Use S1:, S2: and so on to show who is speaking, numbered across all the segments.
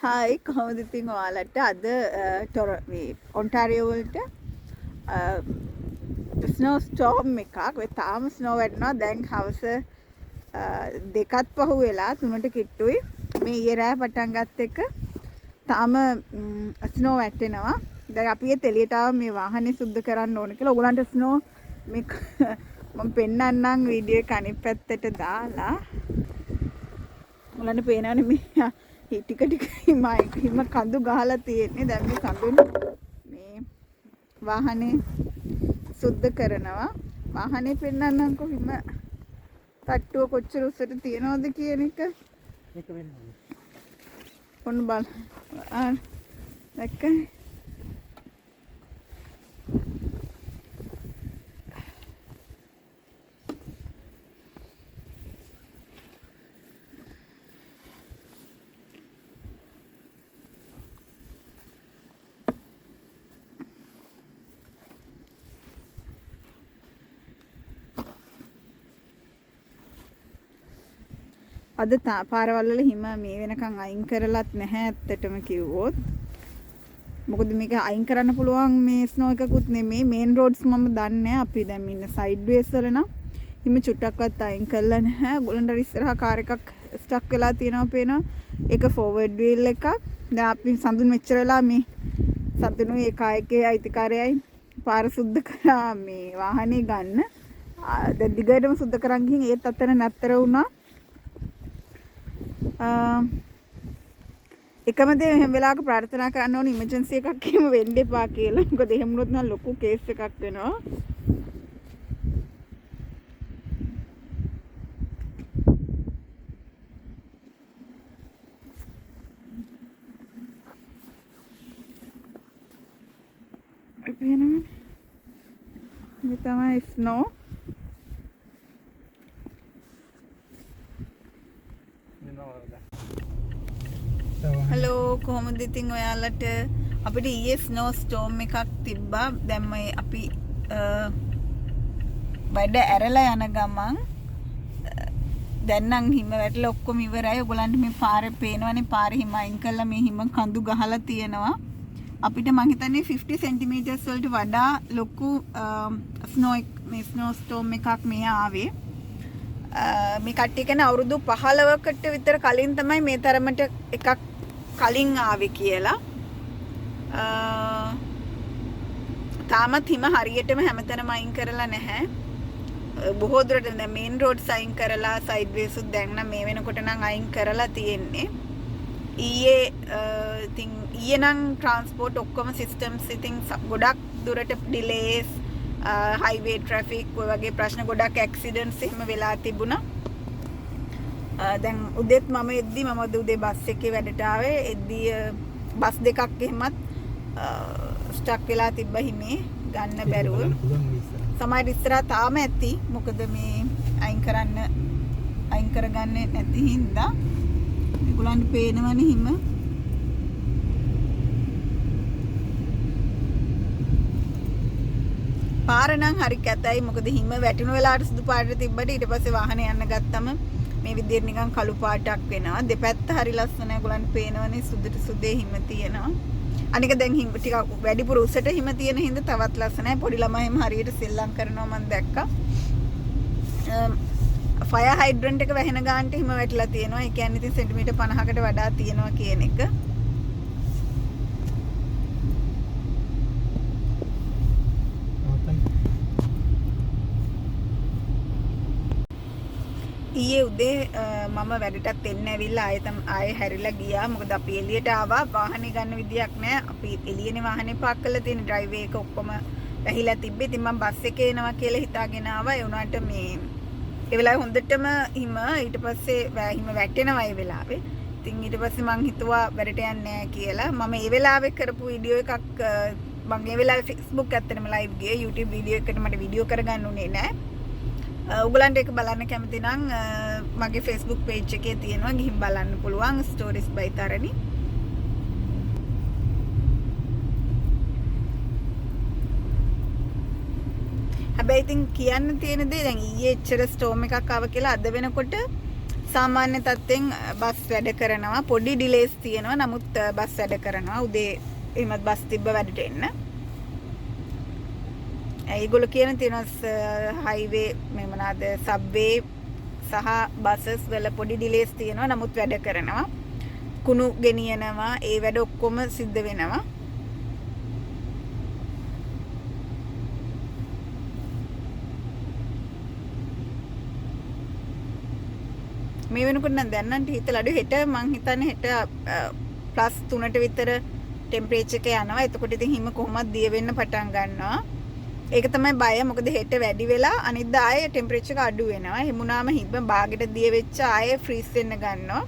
S1: Hi කොහොමද ඉතින් ඔයාලට අද ඔන්ටාරියෝ වලට ස්නෝ ස්ටෝම් එකක් තාම ස්නෝ වැටෙනවා දැන් හවස දෙකත් පහු වෙලා 3ට කිට්ටුයි මේ ඊයේ රෑ පටන් ගත්ත එක තාම ස්නෝ වැටෙනවා දැන් අපි එළියට ආව මේ වාහනේ සුද්ධ කරන්න ඕන කියලා ඔයගලන්ට ස්නෝ මේ මම පෙන්නන්නම් වීඩියෝ එක අනිත් පැත්තට දාලා ඔයාලන්ට පේනවනේ මේ ටික ටික හිම කඳු ගහලා තියෙන්නේ දැන් මේ කඳුන් මේ වාහනේ සුද්ධ කරනවා වාහනේ පෙන්නන්නම්කෝ හිම තට්ටුව කොච්චර උසට තියනවද කියන එක මේක වෙන්නේ ඔන්න බල දැක්කනේ අද පාරවල් වල හිම මේ වෙනකන් අයින් කරලත් නැහැ ඇත්තටම කිව්වොත්. මොකද මේක අයින් කරන්න පුළුවන් මේ ස්නෝ එකකුත් නෙමෙයි මේන් රෝඩ්ස් මම දන්නේ නැහැ. අපි දැන් ඉන්න සයිඩ් වේස් වල නම් හිම චුට්ටක්වත් අයින් කරලා නැහැ. ගොල්ලන්ට ඉස්සරහා කාර් එකක් ස්ටක් වෙලා තියෙනවා පේනවා. ඒක ෆෝවර්ඩ් වීල් එකක්. දැන් අපි සඳුන් මෙච්චර වෙලා මේ සඳුනුයි ඒකායකේ අයිතිකාරයයි පාර සුද්ධ කරා මේ වාහනේ ගන්න. දැන් දිගටම සුද්ධ කරන් ගිහින් ඒත් අතන නැතර වුණා. එකම දේ හැම වෙලාවක ප්‍රාර්ථනා කරන්න ඕනේ ඉමර්ජන්සි එකක් එහෙම වෙන්න එපා කියලා. මොකද එහෙම වුණොත් නම් ලොකු කේස් එකක් වෙනවා. මේ තමයි ස්නෝ. හලෝ කොහොමද ඉතින් ඔයාලට අපිට ඊයේ ස්නෝ ස්ටෝම් එකක් තිබ්බා දැන් මේ අපි වැඩ ඇරලා යන ගමන් දැන් නම් හිම වැටලා ඔක්කොම ඉවරයි ඔයගොල්ලන්ට මේ පාරේ පේනවනේ පාරේ හිම අයින් කළා මේ හිම කඳු ගහලා තියෙනවා අපිට මං හිතන්නේ 50 centimeters වලට වඩා ලොකු ස්නෝ ස්ටෝම් එකක් මේ ආවේ මේ කට්ටිය කියන අවුරුදු 15කට විතර කලින් තමයි මේ තරමට එකක් කලින් ආවේ කියලා. තාමත් හිම හරියටම හැමතැනම අයින් කරලා නැහැ. බොහෝ දුරට දැන් මේන් රෝඩ්ස් අයින් කරලා සයිඩ් වේස් උත් දැන් නම් මේ වෙනකොට නම් අයින් කරලා තියෙන්නේ. ඊයේ නම් ට්‍රාන්ස්පෝර්ට් ඔක්කොම සිස්ටම්ස් ඉතින් ගොඩක් දුරට ඩිලේස් highway traffic ඔය වගේ ප්‍රශ්න ගොඩක් ඇක්සිඩන්ට්ස් එහෙම වෙලා තිබුණා. දැන් උදේත් මම එද්දි මම උදේ බස් එකේ වැඩට ආවේ එද්දි බස් දෙකක් එහෙමත් ස්ටක් වෙලා තිබ්බ හිමේ ගන්න බැරුව. සමහර ඉස්සරහා තාම ඇති. මොකද මේ අයින් කරගන්නේ නැති හින්දා ඒගොල්ලන්ට පේනවනේ හිම. පාර නම් හරි කැතයි මොකද හිම වැටුණු වෙලාවට සුදු පාටට තිබ්බට ඊට පස්සේ වාහනේ යන්න ගත්තම මේ විදිහට නිකන් කළු පාටක් වෙනවා දෙපැත්ත හරි ලස්සනයි ඒගොල්ලන්ට පේනවනේ සුදුට සුදේ හිම තියෙනවා අනික දැන් හිම ටිකක් වැඩිපුර උසට හිම තියෙන හින්දා තවත් ලස්සනයි පොඩි ළමයි හිම හරියට සෙල්ලම් කරනවා මම දැක්කා ෆයර් හයිඩ්‍රන්ට් එක වැහෙන ගානට හිම වැටිලා තියෙනවා ඒ කියන්නේ ඉතින් සෙන්ටිමීටර් 50කට වඩා තියෙනවා කියන එක ඊයේ උදේ මම වැඩටත් එන්න ඇවිල්ලා ආයෙ හැරිලා ගියා මොකද අපි එළියට ආවා වාහනේ ගන්න විදියක් නැහැ අපි එළියනේ වාහනේ පාක් කරලා තියෙන ඩ්‍රයිව් එක ඔක්කොම වැහිලා තිබ්බේ ඉතින් මම බස් එකේ එනවා කියලා හිතාගෙන ආවා ඒ උනාට මේ ඒ වෙලාවේ හොඳටම හිම ඊට පස්සේ හිම වැටෙනවා ඒ වෙලාවේ ඉතින් ඊට පස්සේ මං හිතුවා වැඩට යන්නේ නැහැ කියලා මම ඒ වෙලාවේ කරපු වීඩියෝ එකක් මම ඒ වෙලාවේ Facebook ඇත්තටම ලයිව් ගියේ YouTube වීඩියෝ එකට මට වීඩියෝ කරගන්න උනේ නැහැ ඔයගලන්ට ඒක බලන්න කැමති නම් මගේ Facebook page එකේ තියෙනවා ගිහින් බලන්න පුළුවන් stories by Tarani හැබැයි ඉතින් කියන්න තියෙන දේ දැන් ඊයේ එච්චර ස්ටෝම් එකක් ආව කියලා අද වෙනකොට සාමාන්‍ය තත්ත්වෙන් බස් වැඩ කරනවා. පොඩි ඩිලේස් තියෙනවා. නමුත් බස් වැඩ කරනවා. උදේ එහෙමත් බස් තිබ්බ වැඩට එන්න. ඒගොල්ලෝ කියන තියෙනවා හයිවේ මේ මොනවාද සබ්වේ සහ බසස් වල පොඩි ඩිලේස් තියෙනවා. නමුත් වැඩ කරනවා. කුණු ගෙනියනවා. ඒ වැඩ ඔක්කොම සිද්ධ වෙනවා. මේ වෙනකොට නම් දැන් නම් හිතලා අඩු හෙට මං හිතන්නේ හෙට +3ට විතර ටෙම්පරේචර් එක යනවා. එතකොට ඉතින් හිම කොහොමද දිය වෙන්න පටන් ගන්නවා. ඒක තමයි බය. මොකද හෙට වැඩි වෙලා අනිද්දා ආයේ ටෙම්පරේචර් එක අඩු වෙනවා. හිමුනාම හිම බාගෙට දිය වෙච්ච ආයේ ෆ්‍රීස් වෙන්න ගන්නවා.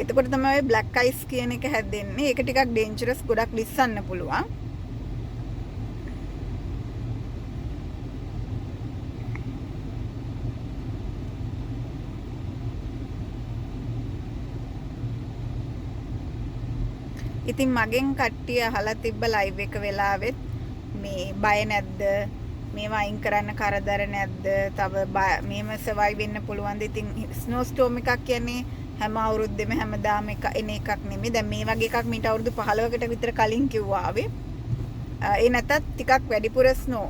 S1: එතකොට තමයි ඔය බ්ලැක් අයිස් කියන එක හැදෙන්නේ. ඒක ටිකක් ඩේන්ජරස්, ගොඩක් ලිස්සන්න පුළුවන්. ඉතින් මගෙන් කට්ටිය අහලා තිබ්බ ලයිව් එක වෙලාවෙත් මේ බය නැද්ද? මේවා අයින් කරන්න කරදර නැද්ද? තව මේම සර්වයිව් වෙන්න පුළුවන්ද? ඉතින් ස්නෝ ස්ටෝම් එකක් කියන්නේ හැම අවුරුද්දෙම හැමදාම එන එකක් නෙමෙයි. දැන් මේ වගේ එකක් මීට අවුරුදු 15කට විතර කලින් කිව්වා ආවේ. ඒ නැතත් ටිකක් වැඩිපුර ස්නෝ,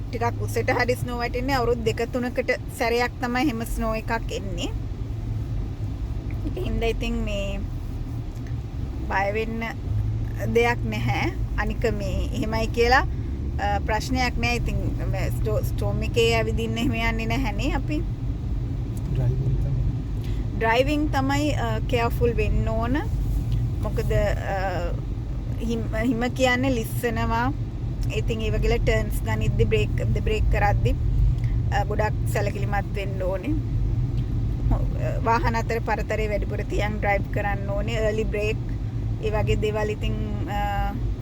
S1: ටිකක් උසට හරි ස්නෝ වැටෙන්නේ අවුරුදු 2-3කට සැරයක් තමයි හැම ස්නෝ එකක් එන්නේ. ඒකින්ද ඉතින් මේ බය වෙන්න දෙයක් නැහැ. අනික මේ එහෙමයි කියලා ප්‍රශ්නයක් නෑ. ඉතින් ස්ටෝම් එකේ ඇවිදින්න එහෙම යන්නේ නැහනේ අපි. ඩ්‍රයිවිං තමයි කෙයාර්ෆුල් වෙන්න ඕන. මොකද හිම කියන්නේ ලිස්සනවා. ඉතින් ඒ වගේ ටර්න්ස් ගනිද්දි බ්‍රේක් කරද්දි ගොඩක් සැලකිලිමත් වෙන්න ඕනේ. වාහන අතර පරතරය වැඩිපුර තියන් ඩ්‍රයිව් කරන්න ඕනේ. early break ඒ වගේ දේවල් ඉතින්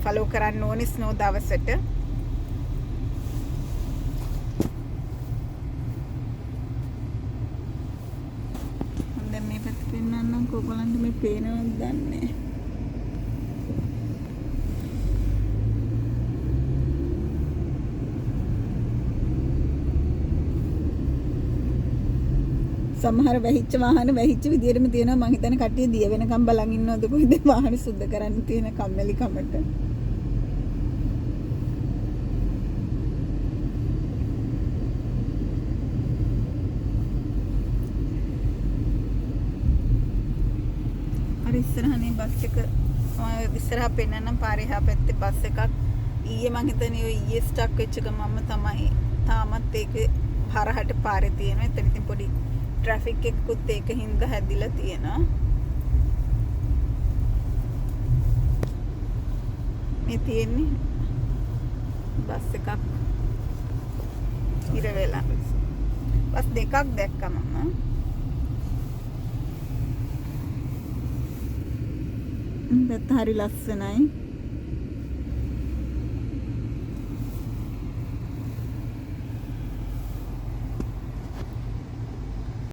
S1: ෆලෝ කරන්න ඕනේ ස්නෝ දවසට. දැන් මේ පැත්ත පෙන්නන්නම් කොගලන්ට මේ පේනවද දන්නේ. සමහර වැහිච්ච වාහන වැහිච්ච විදියටම තියෙනවා. මං හිතන්නේ කට්ටිය දිය වෙනකම් බලන් ඉන්නවද කොහෙද වාහන සුද්ධ කරන්න තියෙන කම්මැලි කමට. අර ඉස්සරහනේ බස් එක ඉස්සරහ පෙන්නනම් පාරේ එහා පැත්තේ බස් එකක් ඊයේ මං හිතන්නේ ඔය ඊයේ ස්ටක් වෙච්ච ගමන්ම තමයි තාමත් ඒක හරහට පාරේ තියෙනවා. එතන ඉතින් පොඩි ट्रैफिक එකකුත් ඒක හින්දා හැදිලා තියෙනවා. මේ තියෙන්නේ බස් එකක් ඉර වෙලා. බස් දෙකක් දැක්කම පැත්ත හරි ලස්සනයි.